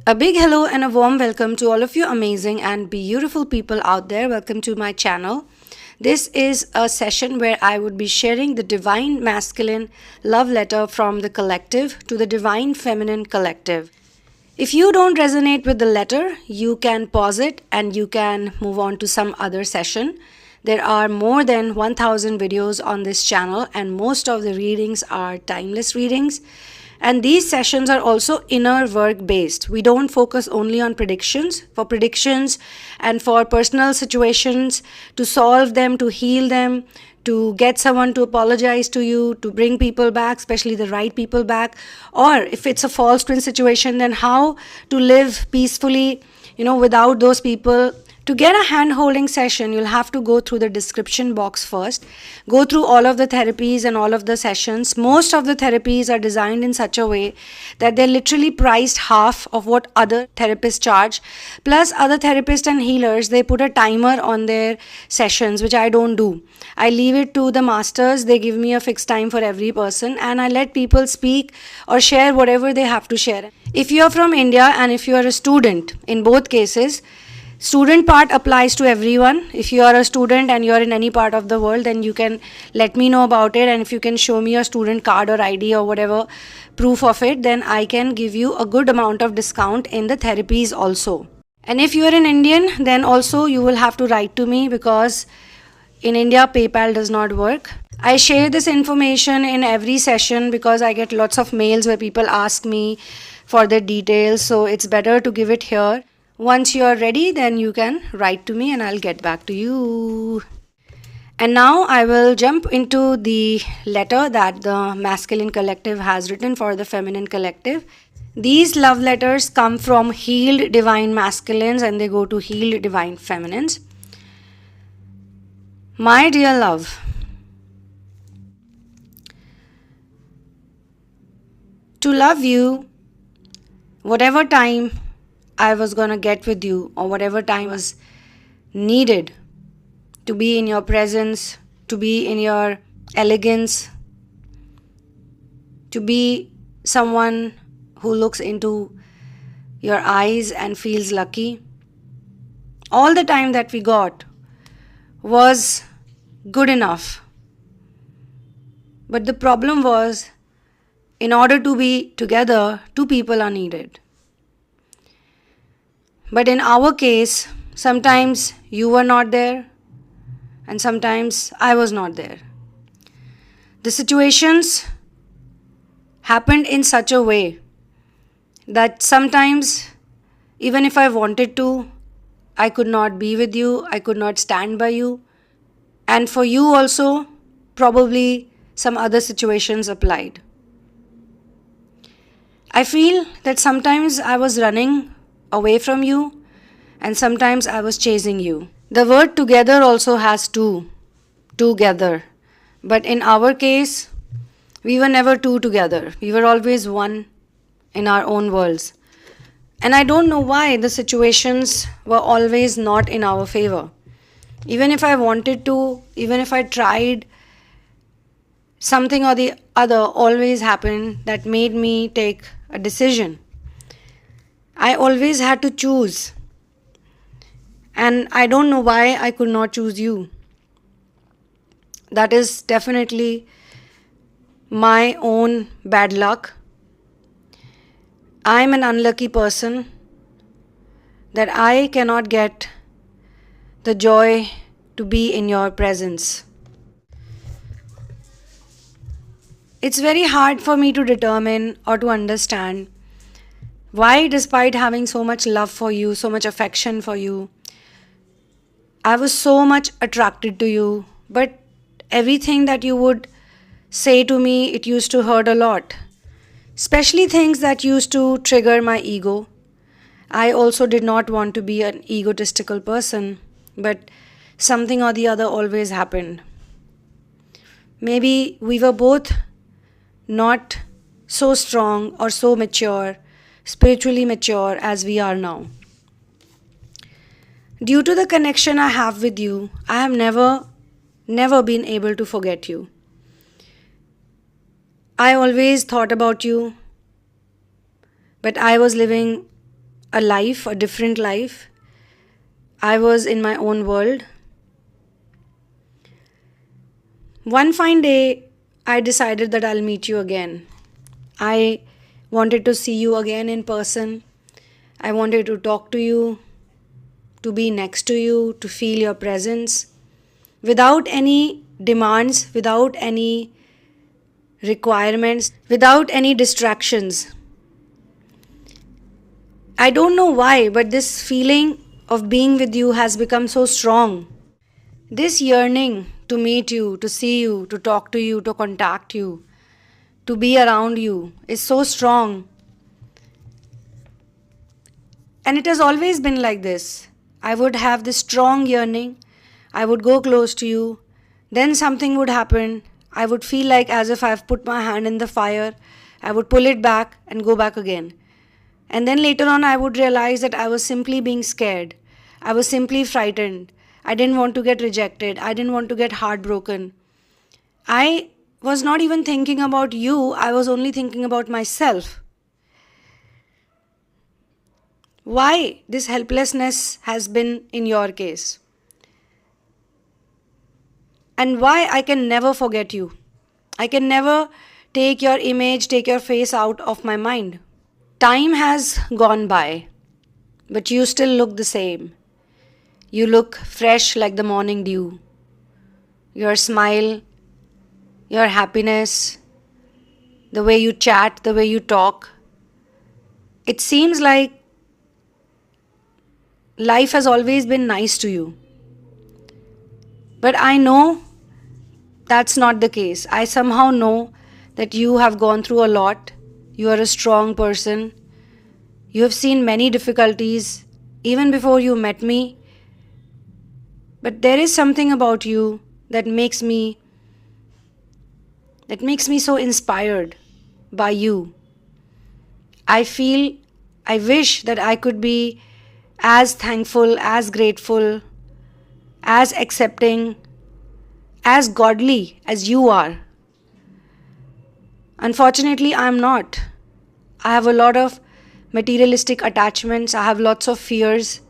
A big hello and a warm welcome to all of you amazing and beautiful people out there. Welcome to my channel. This is a session where I would be sharing the Divine Masculine love letter from the collective to the Divine Feminine collective. If you don't resonate with the letter, you can pause it and you can move on to some other session. There are more than 1000 videos on this channel and most of the readings are timeless readings. And these sessions are also inner work based. We don't focus only on predictions. For predictions and for personal situations, to solve them, to heal them, to get someone to apologize to you, to bring people back, especially the right people back. Or if it's a false twin situation, then how to live peacefully, without those people. To get a hand-holding session, you'll have to go through the description box first. Go through all of the therapies and all of the sessions. Most of the therapies are designed in such a way that they're literally priced half of what other therapists charge. Plus, other therapists and healers, they put a timer on their sessions, which I don't do. I leave it to the masters. They give me a fixed time for every person and I let people speak or share whatever they have to share. If you're from India and if you're a student, in both cases, student part applies to everyone. If you are a student and you are in any part of the world, then you can let me know about it, and if you can show me your student card or ID or whatever proof of it, then I can give you a good amount of discount in the therapies also. And if you are an Indian, then also you will have to write to me because in India PayPal does not work. I share this information in every session because I get lots of mails where people ask me for the details, so it's better to give it here. Once you are ready, then you can write to me and I'll get back to you. And now I will jump into the letter that the masculine collective has written for the feminine collective. These love letters come from healed divine masculines and they go to healed divine feminines. My dear love, to love you, whatever time I was gonna get with you, or whatever time was needed to be in your presence, to be in your elegance, to be someone who looks into your eyes and feels lucky. All the time that we got was good enough. But the problem was, in order to be together, two people are needed. But in our case, sometimes you were not there and sometimes I was not there. The situations happened in such a way that sometimes, even if I wanted to, I could not be with you, I could not stand by you. And for you also, probably some other situations applied. I feel that sometimes I was running away from you and sometimes I was chasing you. The word together also has two, together. But in our case, we were never two together. We were always one in our own worlds. And I don't know why the situations were always not in our favor. Even if I wanted to, even if I tried, something or the other always happened that made me take a decision. I always had to choose. And I don't know why I could not choose you. That is definitely my own bad luck. I'm an unlucky person that I cannot get the joy to be in your presence. It's very hard for me to determine or to understand why, despite having so much love for you, so much affection for you, I was so much attracted to you, but everything that you would say to me, it used to hurt a lot. Especially things that used to trigger my ego. I also did not want to be an egotistical person, but something or the other always happened. Maybe we were both not so strong or so mature, spiritually mature as we are now. Due to the connection I have with you, I have never been able to forget you. I always thought about you, but I was living a life, a different life. I was in my own world. One fine day, I decided that I'll meet you again. I wanted to see you again in person. I wanted to talk to you, to be next to you, to feel your presence, without any demands, without any requirements, without any distractions. I don't know why, but this feeling of being with you has become so strong. This yearning to meet you, to see you, to talk to you, to contact you, to be around you is so strong. And it has always been like this. I would have this strong yearning. I would go close to you. Then something would happen. I would feel like as if I've put my hand in the fire. I would pull it back and go back again. And then later on I would realize that I was simply being scared. I was simply frightened. I didn't want to get rejected. I didn't want to get heartbroken. I was not even thinking about you. I was only thinking about myself. Why this helplessness has been in your case? And why I can never forget you. I can never take your image, take your face out of my mind. Time has gone by, but you still look the same. You look fresh like the morning dew. Your smile, your happiness, the way you chat, the way you talk. It seems like life has always been nice to you. But I know that's not the case. I somehow know that you have gone through a lot. You are a strong person. You have seen many difficulties even before you met me. But there is something about you that makes me so inspired by you. I wish that I could be as thankful, as grateful, as accepting, as godly as you are. Unfortunately, I am not. I have a lot of materialistic attachments. I have lots of fears.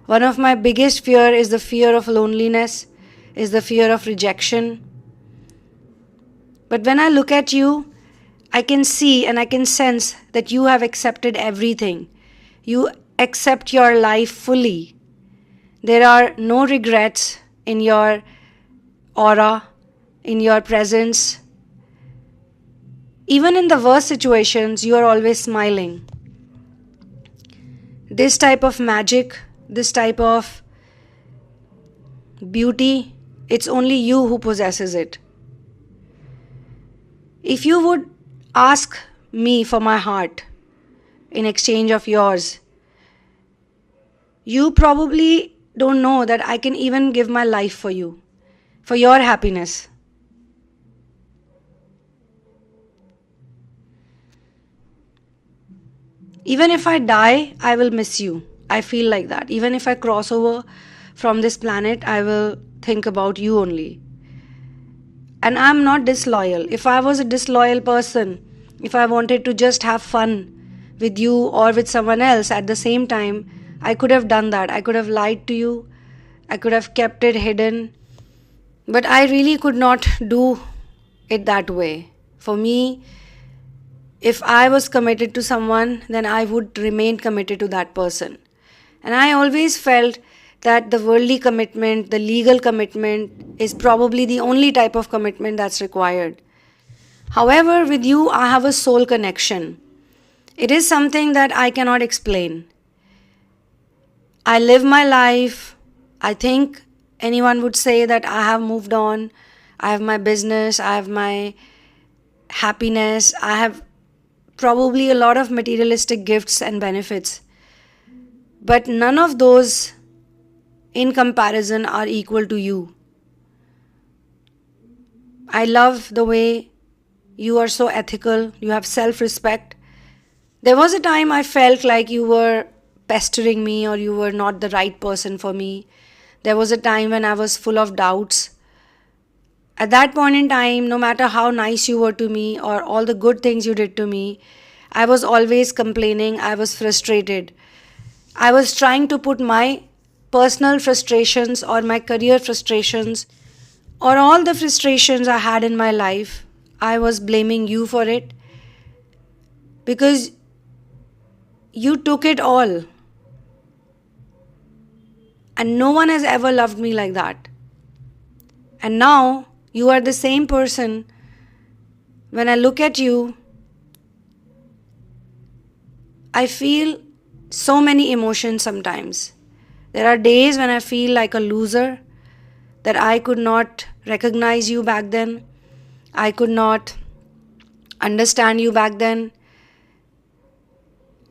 One of my biggest fear is the fear of loneliness, is the fear of rejection. But when I look at you, I can see and I can sense that you have accepted everything. You accept your life fully. There are no regrets in your aura, in your presence. Even in the worst situations, you are always smiling. This type of magic, this type of beauty, it's only you who possesses it. If you would ask me for my heart in exchange of yours, you probably don't know that I can even give my life for you, for your happiness. Even if I die, I will miss you. I feel like that. Even if I cross over from this planet, I will think about you only. And I'm not disloyal. If I was a disloyal person, if I wanted to just have fun with you or with someone else at the same time, I could have done that. I could have lied to you. I could have kept it hidden. But I really could not do it that way. For me, if I was committed to someone, then I would remain committed to that person. And I always felt that the worldly commitment, the legal commitment is probably the only type of commitment that's required. However, with you, I have a soul connection. It is something that I cannot explain. I live my life. I think anyone would say that I have moved on. I have my business. I have my happiness. I have probably a lot of materialistic gifts and benefits. But none of those in comparison are equal to you. I love the way you are so ethical. You have self-respect. There was a time I felt like you were pestering me or you were not the right person for me. There was a time when I was full of doubts. At that point in time, no matter how nice you were to me or all the good things you did to me, I was always complaining. I was frustrated. I was trying to put my personal frustrations or my career frustrations or all the frustrations I had in my life, I was blaming you for it because you took it all. And no one has ever loved me like that. And now you are the same person. When I look at you, I feel so many emotions sometimes. There are days when I feel like a loser, that I could not recognize you back then. I could not understand you back then.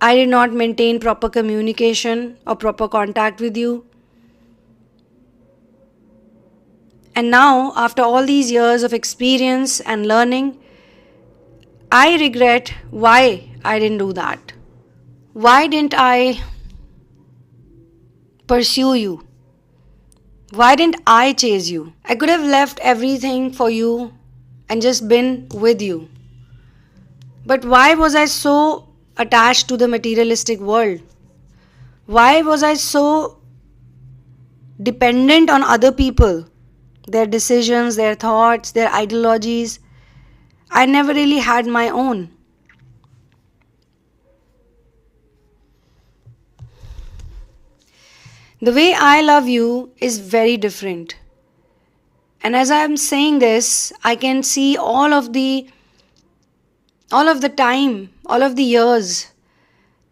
I did not maintain proper communication or proper contact with you. And now, after all these years of experience and learning, I regret why I didn't do that. Why didn't I pursue you? Why didn't I chase you? I could have left everything for you and just been with you. But why was I so attached to the materialistic world? Why was I so dependent on other people? Their decisions, their thoughts, their ideologies. I never really had my own. The way I love you is very different. And as I'm saying this, I can see all of the time, all of the years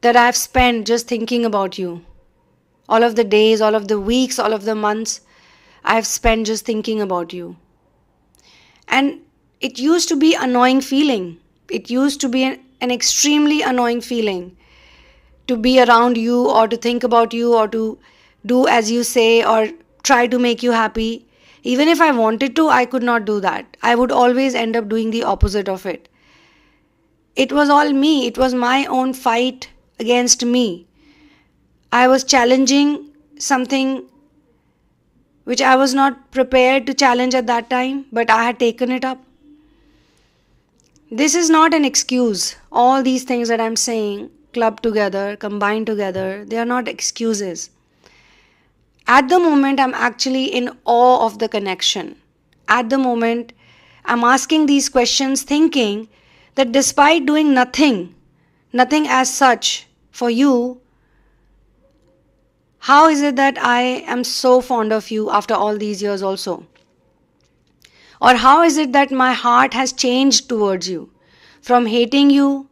that I've spent just thinking about you. All of the days, all of the weeks, all of the months I've spent just thinking about you. And it used to be an annoying feeling. It used to be an extremely annoying feeling to be around you or to think about you or to do as you say or try to make you happy. Even if I wanted to, I could not do that. I would always end up doing the opposite of it. It was all me. It was my own fight against me. I was challenging something which I was not prepared to challenge at that time, but I had taken it up. This is not an excuse. All these things that I'm saying, clubbed together, combined together, they are not excuses. At the moment, I'm actually in awe of the connection. At the moment, I'm asking these questions thinking that despite doing nothing as such for you, how is it that I am so fond of you after all these years also? Or how is it that my heart has changed towards you? From hating you,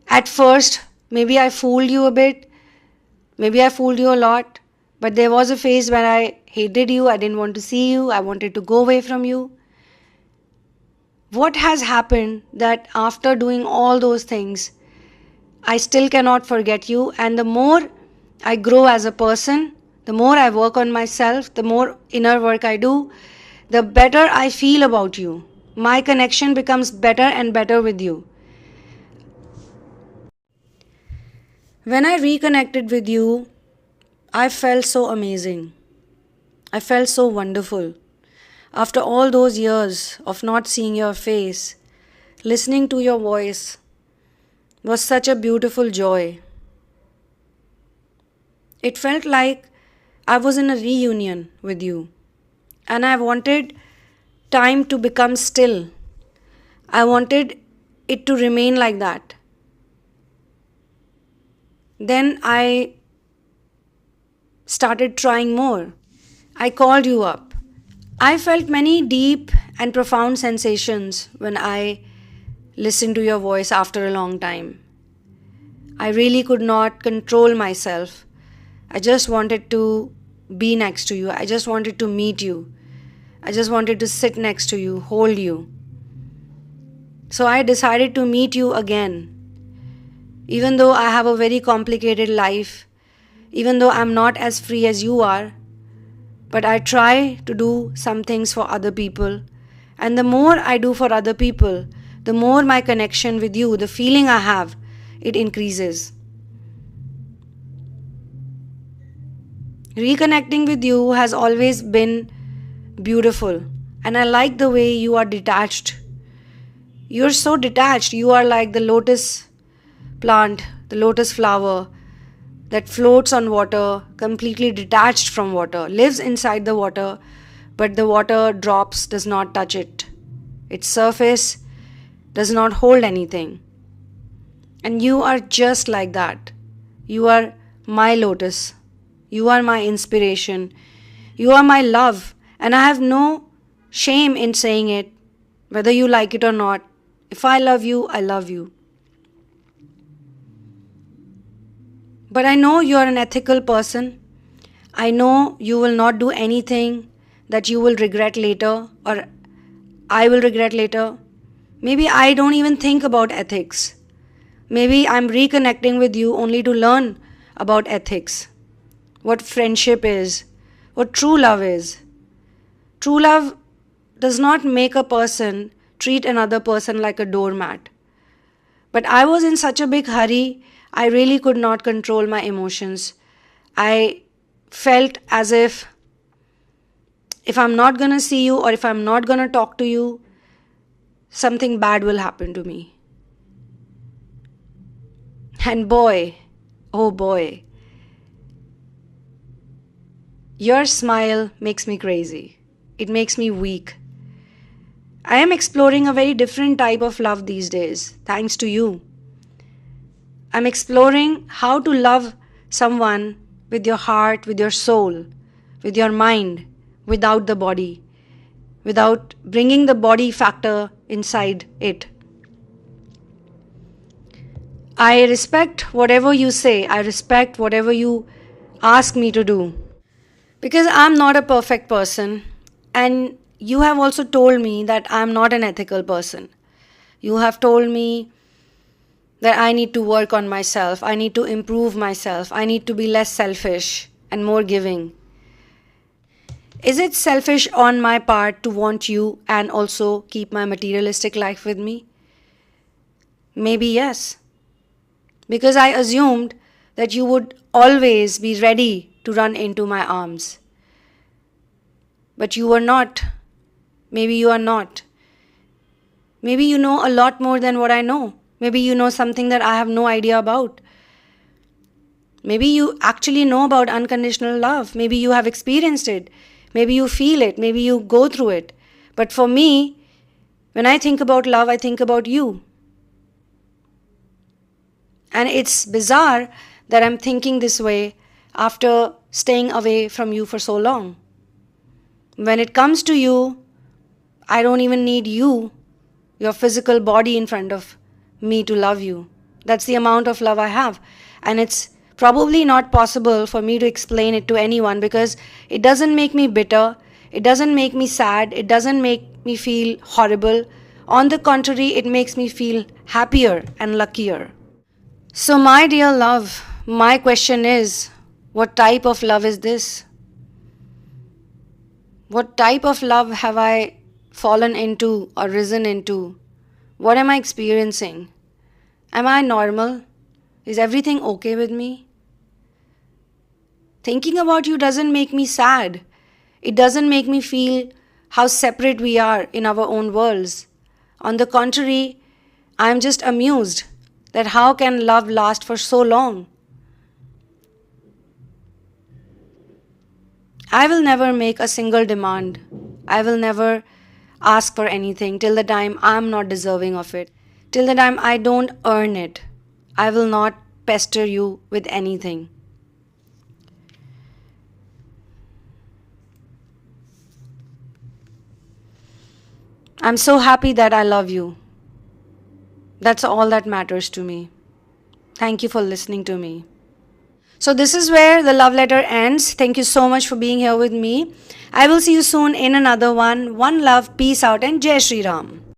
at first, maybe I fooled you a bit, maybe I fooled you a lot, but there was a phase where I hated you, I didn't want to see you, I wanted to go away from you. What has happened that after doing all those things, I still cannot forget you, and the more I grow as a person, the more I work on myself, the more inner work I do, the better I feel about you. My connection becomes better and better with you. When I reconnected with you, I felt so amazing. I felt so wonderful. After all those years of not seeing your face, listening to your voice was such a beautiful joy. It felt like I was in a reunion with you, and I wanted time to become still. I wanted it to remain like that. Then I started trying more. I called you up. I felt many deep and profound sensations when I listened to your voice after a long time. I really could not control myself. I just wanted to be next to you. I just wanted to meet you. I just wanted to sit next to you, hold you. So I decided to meet you again. Even though I have a very complicated life, even though I'm not as free as you are, but I try to do some things for other people. And the more I do for other people, the more my connection with you, the feeling I have, it increases. Reconnecting with you has always been beautiful, and I like the way you are detached. You're so detached. You are like the lotus plant, the lotus flower, that floats on water, completely detached from water, lives inside the water, but the water drops does not touch it. Its surface does not hold anything. And you are just like that. You are my lotus. You are my inspiration. You are my love. And I have no shame in saying it, whether you like it or not. If I love you, I love you. But I know you are an ethical person. I know you will not do anything that you will regret later or I will regret later. Maybe I don't even think about ethics. Maybe I'm reconnecting with you only to learn about ethics, what friendship is, what true love is. True love does not make a person treat another person like a doormat. But I was in such a big hurry, I really could not control my emotions. I felt as if I'm not going to see you or if I'm not going to talk to you, something bad will happen to me. And boy, oh boy, your smile makes me crazy. It makes me weak. I am exploring a very different type of love these days, thanks to you. I'm exploring how to love someone with your heart, with your soul, with your mind, without the body, without bringing the body factor inside it. I respect whatever you say. I respect whatever you ask me to do. Because I'm not a perfect person. And you have also told me that I'm not an ethical person. You have told me that I need to work on myself. I need to improve myself. I need to be less selfish and more giving. Is it selfish on my part to want you and also keep my materialistic life with me? Maybe yes. Because I assumed that you would always be ready to run into my arms. But you were not. Maybe you are not. Maybe you know a lot more than what I know. Maybe you know something that I have no idea about. Maybe you actually know about unconditional love. Maybe you have experienced it. Maybe you feel it. Maybe you go through it. But for me, when I think about love, I think about you. And it's bizarre that I'm thinking this way after staying away from you for so long. When it comes to you, I don't even need you, your physical body in front of me to love you. That's the amount of love I have. And it's probably not possible for me to explain it to anyone because it doesn't make me bitter. It doesn't make me sad. It doesn't make me feel horrible. On the contrary, it makes me feel happier and luckier. So my dear love, my question is, what type of love is this? What type of love have I fallen into or risen into? What am I experiencing? Am I normal? Is everything okay with me? Thinking about you doesn't make me sad. It doesn't make me feel how separate we are in our own worlds. On the contrary, I am just amused that how can love last for so long? I will never make a single demand. I will never ask for anything till the time I am not deserving of it. Till the time I don't earn it. I will not pester you with anything. I'm so happy that I love you. That's all that matters to me. Thank you for listening to me. So this is where the love letter ends. Thank you so much for being here with me. I will see you soon in another one. One love, peace out, and Jai Shri Ram.